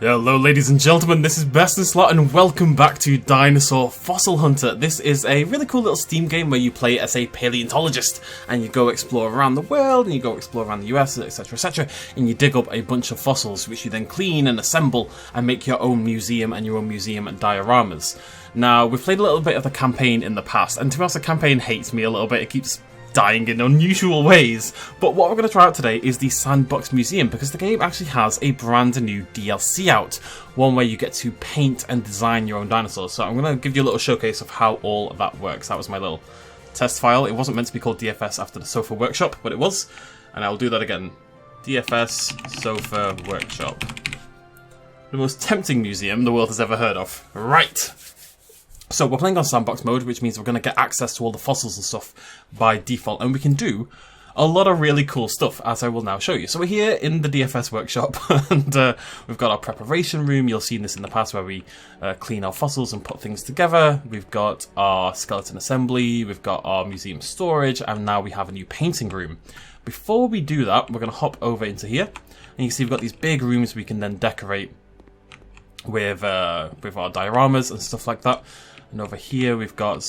Hello ladies and gentlemen, this is Best in Slot and welcome back to Dinosaur Fossil Hunter. This is a really cool little Steam game where you play as a paleontologist and you go explore around the world and you go explore around the US, etc, and you dig up a bunch of fossils which you then clean and assemble and make your own museum and your own museum dioramas. Now, we've played a little bit of the campaign in the past, and to be honest, the campaign hates me a little bit. It keeps dying in unusual ways, but what we're going to try out today is the Sandbox Museum, because the game actually has a brand new DLC out, one where you get to paint and design your own dinosaurs. So I'm going to give you a little showcase of how all of that works. That was my little test file. It wasn't meant to be called DFS after the Sofa Workshop, but it was, and I'll do that again. DFS Sofa Workshop. The most tempting museum the world has ever heard of. Right! So we're playing on sandbox mode, which means we're going to get access to all the fossils and stuff by default, and we can do a lot of really cool stuff, as I will now show you. So we're here in the DFS workshop, and we've got our preparation room. You'll see this in the past where we clean our fossils and put things together. We've got our skeleton assembly, we've got our museum storage, and now we have a new painting room. Before we do that, we're going to hop over into here, and you can see we've got these big rooms we can then decorate with our dioramas and stuff like that. And over here we've got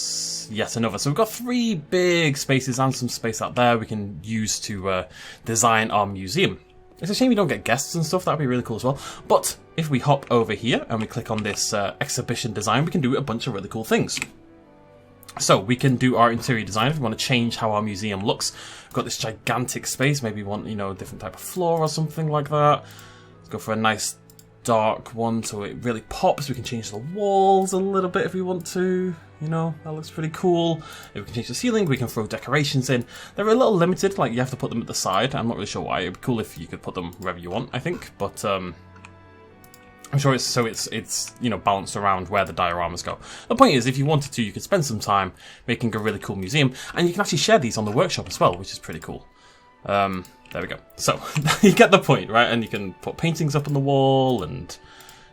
yet another. So we've got 3 big spaces and some space out there we can use to design our museum. It's a shame you don't get guests and stuff. That would be really cool as well. But if we hop over here and we click on this exhibition design, we can do a bunch of really cool things. So we can do our interior design if we want to change how our museum looks. We've got this gigantic space. Maybe we want, a different type of floor or something like that. Let's go for a nice dark one so it really pops. We can change the walls a little bit if we want to, that looks pretty cool. If we can change the ceiling, we can throw decorations in. They're a little limited, like you have to put them at the side. I'm not really sure why. It'd be cool if you could put them wherever you want, I think, but I'm sure it's balanced around where the dioramas go. The point is, if you wanted to, you could spend some time making a really cool museum, and you can actually share these on the workshop as well, which is pretty cool. There we go. So, you get the point, right? And you can put paintings up on the wall, and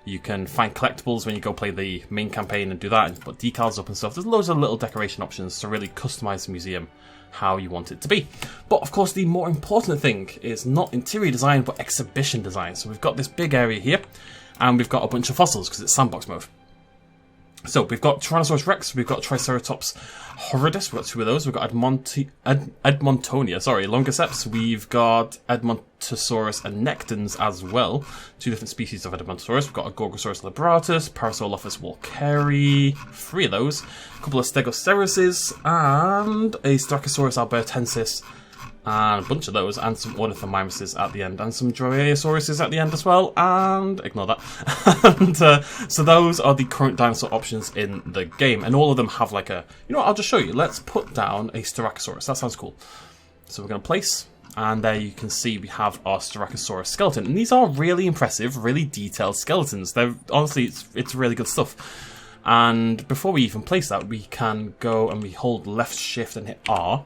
you can find collectibles when you go play the main campaign and do that, and you put decals up and stuff. There's loads of little decoration options to really customize the museum how you want it to be. But, of course, the more important thing is not interior design, but exhibition design. So we've got this big area here, and we've got a bunch of fossils, because it's sandbox mode. So, we've got Tyrannosaurus Rex, we've got Triceratops Horridus, we've got 2 of those, we've got Edmontonia, Longiceps, we've got Edmontosaurus and Nectons as well, 2 different species of Edmontosaurus. We've got a Gorgosaurus libratus, Parasaurolophus walkeri, 3 of those, a couple of Stegosauruses, and a Styracosaurus albertensis, and a bunch of those, and some Ornithomimuses at the end, and some Dromaeosauruses at the end as well, and ignore that. And so those are the current dinosaur options in the game, and all of them have like a, I'll just show you. Let's put down a Styracosaurus. That sounds cool. So we're going to place, and there you can see we have our Styracosaurus skeleton, and these are really impressive, really detailed skeletons. They're honestly, it's really good stuff. And before we even place that, we can go and we hold left shift and hit R.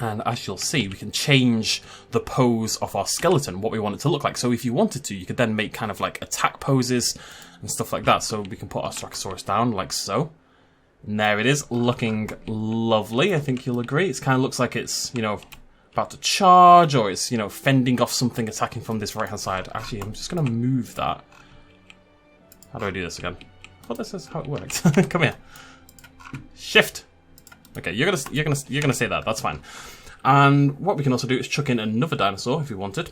And as you'll see, we can change the pose of our skeleton, what we want it to look like. So if you wanted to, you could then make kind of like attack poses and stuff like that. So we can put our Styracosaurus down like so. And there it is, looking lovely. I think you'll agree. It kind of looks like it's, about to charge, or it's, fending off something attacking from this right-hand side. Actually, I'm just going to move that. How do I do this again? Oh, this is how it works. Come here. Shift. Okay, you're gonna say that. That's fine. And what we can also do is chuck in another dinosaur if we wanted.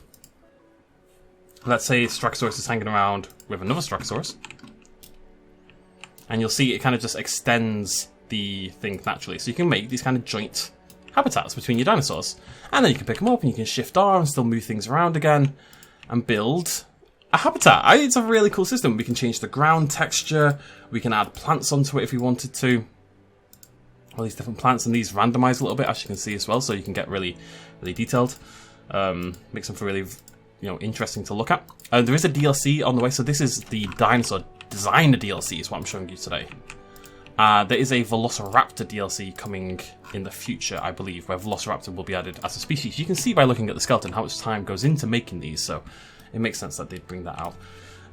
Let's say Styracosaurus is hanging around with another Styracosaurus, and you'll see it kind of just extends the thing naturally. So you can make these kind of joint habitats between your dinosaurs, and then you can pick them up and you can shift R and still move things around again and build a habitat. It's a really cool system. We can change the ground texture. We can add plants onto it if we wanted to. All these different plants, and these randomize a little bit, as you can see as well, so you can get really, really detailed. Makes them feel really, interesting to look at. There is a DLC on the way, so this is the Dinosaur Designer DLC, is what I'm showing you today. There is a Velociraptor DLC coming in the future, I believe, where Velociraptor will be added as a species. You can see by looking at the skeleton how much time goes into making these, so it makes sense that they'd bring that out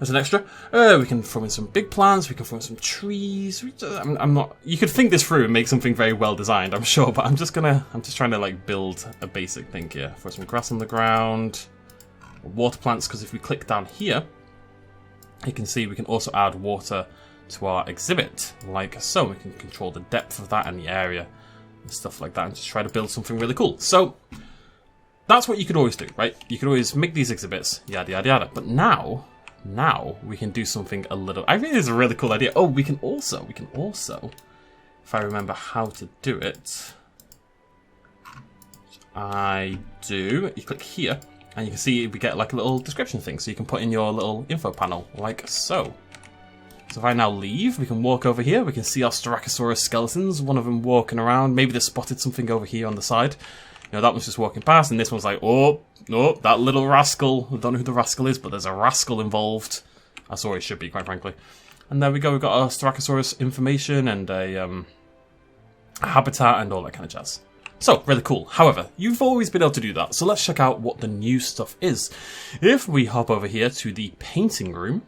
as an extra. We can throw in some big plants, we can throw in some trees. I'm not, you could think this through and make something very well designed, I'm sure, but I'm just trying to like build a basic thing here. Throw some grass on the ground, water plants, because if we click down here, you can see we can also add water to our exhibit, like so. We can control the depth of that and the area and stuff like that, and just try to build something really cool. So that's what you could always do, right? You could always make these exhibits, yada yada yada. But now we can do something a little. I think it's a really cool idea. Oh, we can also, if I remember how to do it, I do. You click here, and you can see we get like a little description thing, so you can put in your little info panel, like so. So if I now leave, we can walk over here. We can see our Styracosaurus skeletons. One of them walking around. Maybe they spotted something over here on the side. You know, that one's just walking past, and this one's like, oh, no, that little rascal. I don't know who the rascal is, but there's a rascal involved. That's all it should be, quite frankly. And there we go. We've got our Styracosaurus information and a habitat and all that kind of jazz. So, really cool. However, you've always been able to do that. So let's check out what the new stuff is. If we hop over here to the painting room,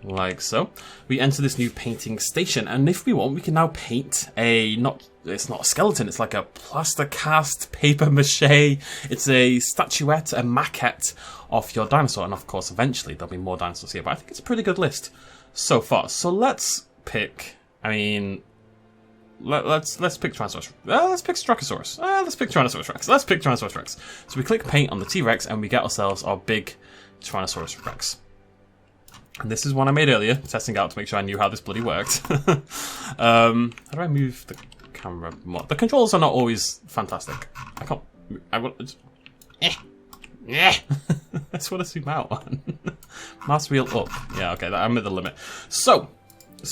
like so, we enter this new painting station, and if we want, we can now paint it's not a skeleton, it's like a plaster cast, paper mache, it's a statuette, a maquette of your dinosaur, and of course eventually there'll be more dinosaurs here, but I think it's a pretty good list so far. So let's pick, let's pick Tyrannosaurus. Let's pick Styracosaurus. Let's pick Tyrannosaurus Rex. Let's pick Tyrannosaurus Rex. So we click paint on the T-Rex and we get ourselves our big Tyrannosaurus Rex. And this is one I made earlier, testing out to make sure I knew how this bloody worked. How do I move the camera more? The controls are not always fantastic. I can't. I want. Yeah. I just want to zoom out. Mouse wheel up. Yeah, okay, I'm at the limit. So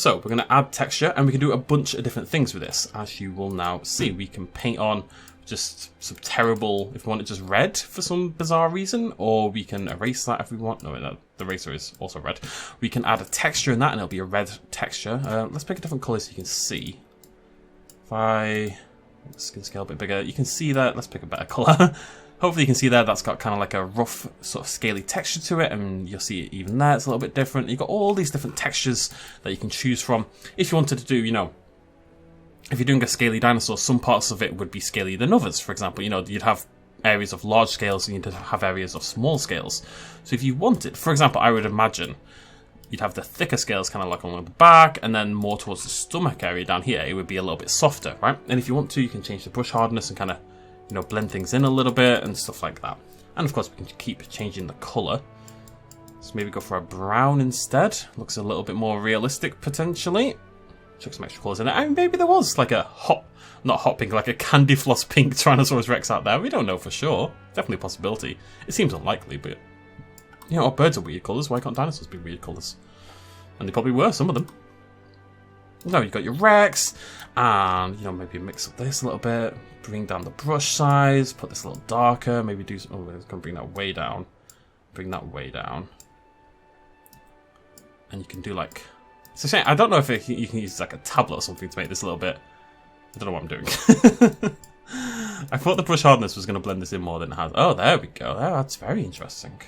we're going to add texture, and we can do a bunch of different things with this. As you will now see, we can paint on just some terrible, if we want it just red for some bizarre reason, or we can erase that if we want. No, the eraser is also red. We can add a texture in that, and it'll be a red texture. Let's pick a different colour so you can see. If I make the skin scale a bit bigger, you can see that. Let's pick a better colour. Hopefully you can see there that's got kind of like a rough sort of scaly texture to it, and you'll see it even there, it's a little bit different. You've got all these different textures that you can choose from. If you wanted to do, you know, if you're doing a scaly dinosaur, some parts of it would be scalier than others. For example, you know, you'd have areas of large scales and you'd have areas of small scales. So if you wanted, for example, I would imagine you'd have the thicker scales kind of like along the back, and then more towards the stomach area down here, it would be a little bit softer, right? And if you want to, you can change the brush hardness and kind of, you know, blend things in a little bit and stuff like that. And of course, we can keep changing the colour. So maybe go for a brown instead. Looks a little bit more realistic potentially. Chuck some extra colours in it. I mean, maybe there was like a not hot pink, like a candy floss pink Tyrannosaurus Rex out there. We don't know for sure. Definitely a possibility. It seems unlikely, but you know, birds are weird colours. Why can't dinosaurs be weird colours? And they probably were, some of them. No, you've got your Rex, and you know, maybe mix up this a little bit, bring down the brush size, put this a little darker, maybe do some, it's gonna bring that way down. Bring that way down. And you can do like, it's a shame, I don't know if you can use like a tablet or something to make this a little bit, I don't know what I'm doing. I thought the brush hardness was going to blend this in more than it has. Oh, there we go. Oh, that's very interesting.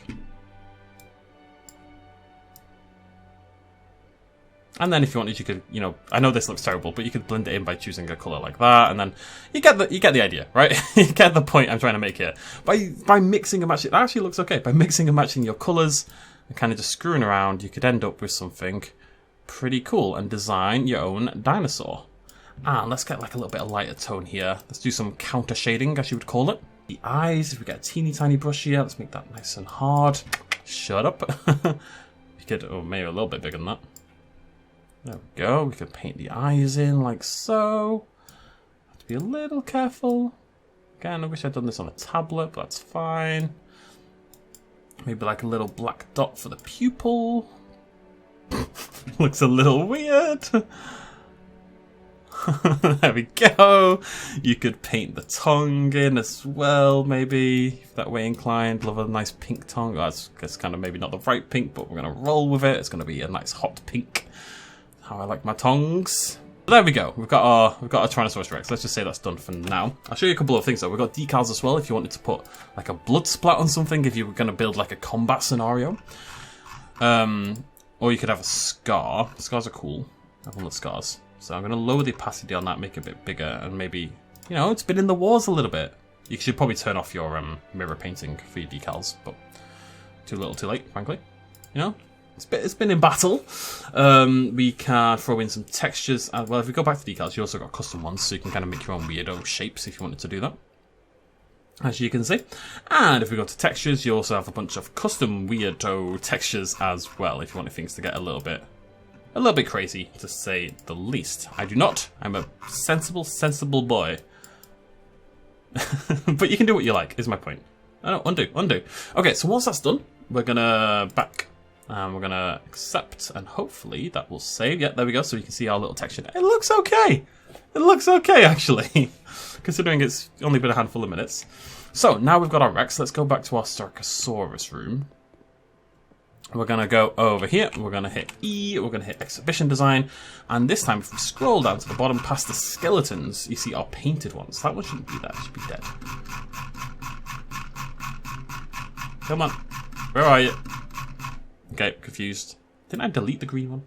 And then if you wanted, you could, you know, I know this looks terrible, but you could blend it in by choosing a colour like that, and then you get the idea, right? You get the point I'm trying to make here. By mixing and matching, it actually looks okay. By mixing and matching your colours and kind of just screwing around, you could end up with something pretty cool and design your own dinosaur. And let's get like a little bit of lighter tone here. Let's do some counter shading, as you would call it. The eyes, if we get a teeny tiny brush here, let's make that nice and hard. Shut up. We could, oh, maybe a little bit bigger than that. There we go. We could paint the eyes in like so. Have to be a little careful. Again, I wish I'd done this on a tablet, but that's fine. Maybe like a little black dot for the pupil. Looks a little weird. There we go. You could paint the tongue in as well, maybe, if that way inclined. Love a nice pink tongue. Oh, that's kind of maybe not the right pink, but we're going to roll with it. It's going to be a nice hot pink. How I like my tongues. There we go. We've got our Tyrannosaurus Rex. Let's just say that's done for now. I'll show you a couple of things though. We've got decals as well if you wanted to put like a blood splat on something, if you were going to build like a combat scenario. Or you could have a scar. Scars are cool. I love scars. So I'm going to lower the opacity on that, make it a bit bigger, and maybe, you know, it's been in the wars a little bit. You should probably turn off your mirror painting for your decals, but too little too late, frankly. You know? it's been in battle. We can throw in some textures. Well, if we go back to decals, you also got custom ones, so you can kind of make your own weirdo shapes if you wanted to do that, as you can see. And if we go to textures, you also have a bunch of custom weirdo textures as well, if you wanted things to get a little bit crazy, to say the least. I do not. I'm a sensible boy. But you can do what you like, is my point. Oh, no, undo. Okay, so once that's done, we're gonna back. We're gonna accept, and hopefully that will save. Yeah, there we go. So you can see our little texture. It looks okay. It looks okay, actually, considering it's only been a handful of minutes. So now we've got our Rex. Let's go back to our Styracosaurus room. We're gonna go over here. We're gonna hit E. We're gonna hit Exhibition Design, and this time, if we scroll down to the bottom past the skeletons, you see our painted ones. That one shouldn't be there. It should be dead. Come on, where are you? Okay, confused. Didn't I delete the green one?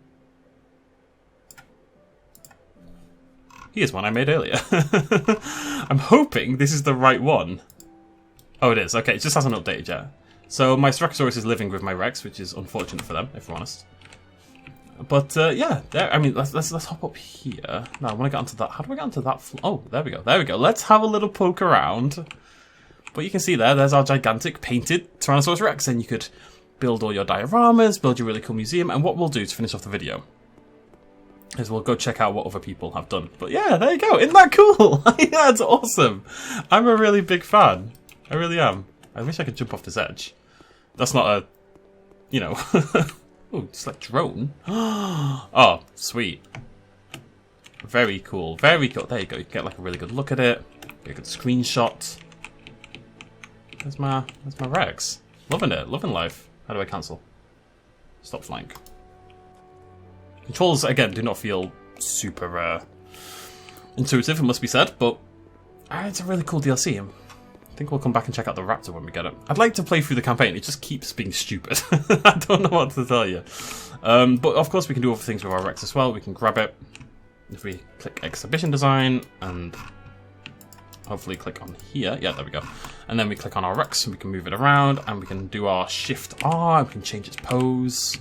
Here's one I made earlier. I'm hoping this is the right one. Oh, it is. Okay, it just hasn't updated yet. So my Styracosaurus is living with my Rex, which is unfortunate for them, if we're honest. But yeah, I mean, let's hop up here. Now I want to get onto that. How do I get onto that? Oh, there we go. There we go. Let's have a little poke around. But you can see there's our gigantic painted Tyrannosaurus Rex, and you could build all your dioramas, build your really cool museum, and what we'll do to finish off the video is we'll go check out what other people have done. But yeah, there you go. Isn't that cool? Yeah, that's awesome. I'm a really big fan. I really am. I wish I could jump off this edge. That's not a, you know... Oh, it's like drone. Oh, sweet. Very cool. Very cool. There you go. You get like a really good look at it. Get a good screenshot. There's my Rex. Loving it. Loving life. How do I cancel? Stop flying. Controls, again, do not feel super intuitive, it must be said, but it's a really cool DLC. I think we'll come back and check out the Raptor when we get it. I'd like to play through the campaign, it just keeps being stupid. I don't know what to tell you. But of course we can do other things with our Rex as well. We can grab it. If we click Exhibition Design and hopefully click on here. Yeah, there we go. And then we click on our Rex and we can move it around and we can do our Shift R and we can change its pose.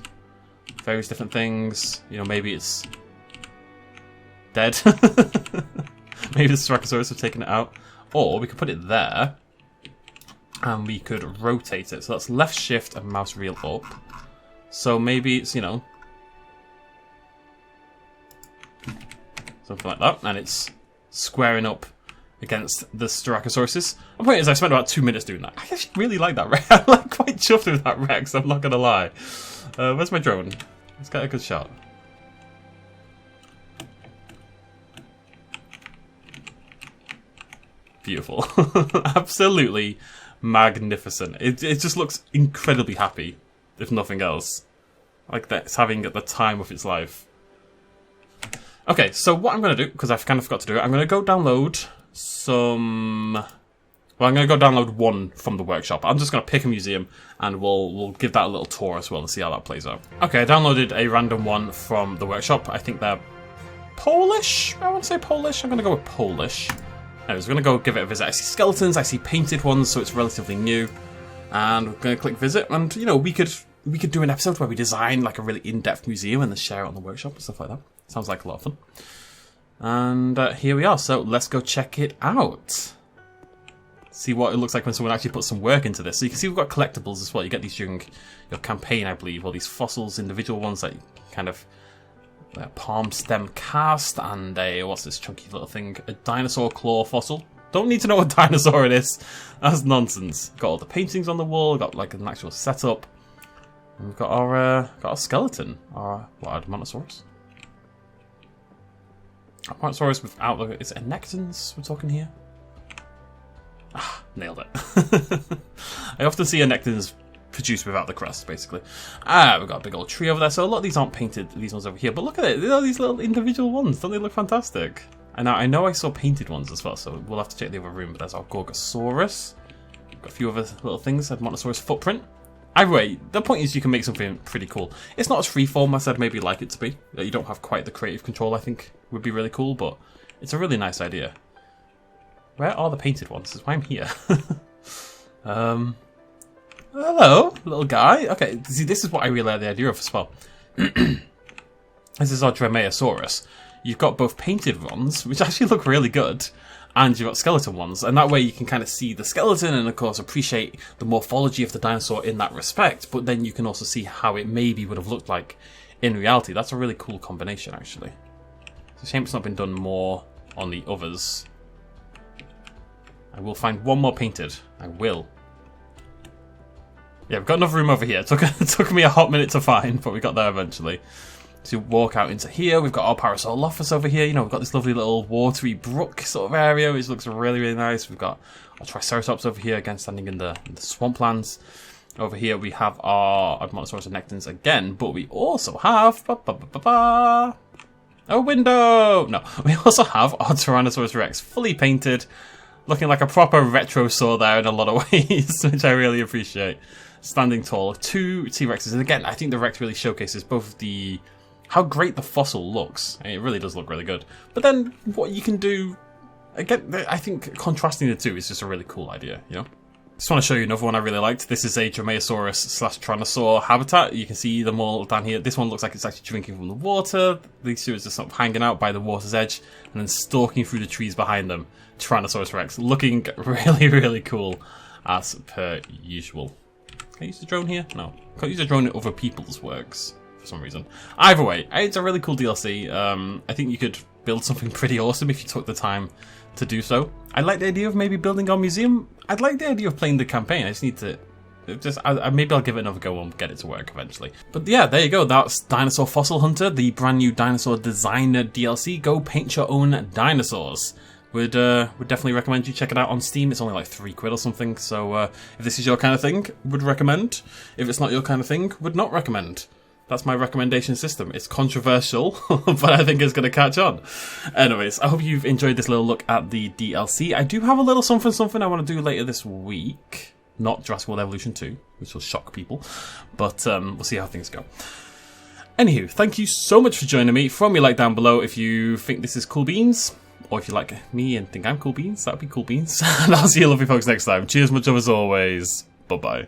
Various different things. You know, maybe it's dead. Maybe the Styracosaurus have taken it out. Or we could put it there and we could rotate it. So that's left shift and mouse wheel up. So maybe it's, you know, something like that. And it's squaring up against the Styracosaurus. My point is I spent about 2 minutes doing that. I actually really like that Rex. I'm like quite chuffed with that Rex, I'm not going to lie. Where's my drone? Let's get a good shot. Beautiful. Absolutely magnificent. It just looks incredibly happy, if nothing else. Like that it's having at the time of its life. Okay, so what I'm going to do, because I kind of forgot to do it, I'm going to go download some... Well, I'm going to go download one from the workshop. I'm just going to pick a museum and we'll give that a little tour as well and see how that plays out. Okay, I downloaded a random one from the workshop. I think they're Polish? I want to say Polish. I'm going to go with Polish. Anyways, we're going to go give it a visit. I see skeletons, I see painted ones, so it's relatively new. And we're going to click visit. And, you know, we could do an episode where we design like a really in-depth museum and then share it on the workshop and stuff like that. Sounds like a lot of fun. And here we are. So let's go check it out. See what it looks like when someone actually puts some work into this. So you can see we've got collectibles as well. You get these during your campaign, I believe. All these fossils, individual ones that you kind of... palm stem cast and a, what's this chunky little thing? A dinosaur claw fossil. Don't need to know what dinosaur it is. That's nonsense. Got all the paintings on the wall. Got like an actual setup. And we've got our skeleton. Our Admontosaurus. Admontosaurus without the... Is it Anectons we're talking here? Ah, nailed it. I often see Anectons produced without the crust, basically. We've got a big old tree over there. So a lot of these aren't painted, these ones over here. But look at it. There are these little individual ones. Don't they look fantastic? And I know I saw painted ones as well, so we'll have to check the other room. But there's our Gorgosaurus. Got a few other little things. Admontosaurus footprint. Either way, the point is you can make something pretty cool. It's not as freeform as I'd maybe like it to be. You don't have quite the creative control I think would be really cool, but it's a really nice idea. Where are the painted ones? That's why I'm here. Hello, little guy. Okay, see, this is what I really like the idea of as well. This is our Dromaeosaurus. You've got both painted ones, which actually look really good, and you've got skeleton ones. And that way you can kind of see the skeleton and, of course, appreciate the morphology of the dinosaur in that respect. But then you can also see how it maybe would have looked like in reality. That's a really cool combination, actually. It's a shame it's not been done more on the others. I will find one more painted. I will. Yeah, we've got enough room over here. It took me a hot minute to find, but we got there eventually. So walk out into here. We've got our Parasaurolophus over here. You know, we've got this lovely little watery brook sort of area, which looks really, really nice. We've got our Triceratops over here, again, standing in the swamplands. Over here we have our Admontosaurus nectans again, but we also have... a window! No, we also have our Tyrannosaurus Rex, fully painted, looking like a proper retrosaur there in a lot of ways, which I really appreciate. Standing tall, 2 T-Rexes, and again, I think the Rex really showcases both how great the fossil looks. I mean, it really does look really good. But then, what you can do, again, I think contrasting the two is just a really cool idea, you know? Just want to show you another one I really liked. This is a Dromaeosaurus/Tyrannosaur habitat. You can see them all down here. This one looks like it's actually drinking from the water. These two are just sort of hanging out by the water's edge and then stalking through the trees behind them. Tyrannosaurus Rex, looking really, really cool as per usual. Can I use the drone here? No. Can't use the drone in other people's works for some reason. Either way, it's a really cool DLC. I think you could build something pretty awesome if you took the time to do so. I like the idea of maybe building our museum. I'd like the idea of playing the campaign. I just need to... maybe I'll give it another go and get it to work eventually. But yeah, there you go. That's Dinosaur Fossil Hunter, the brand new dinosaur designer DLC. Go paint your own dinosaurs. Would definitely recommend you check it out on Steam. It's only like £3 or something. So if this is your kind of thing, would recommend. If it's not your kind of thing, would not recommend. That's my recommendation system. It's controversial, but I think it's going to catch on. Anyways, I hope you've enjoyed this little look at the DLC. I do have a little something I want to do later this week. Not Jurassic World Evolution 2, which will shock people. But we'll see how things go. Anywho, thank you so much for joining me. Throw me a like down below if you think this is cool beans. Or if you like me and think I'm cool beans, that would be cool beans. And I'll see you lovely folks next time. Cheers, much love as always. Bye-bye.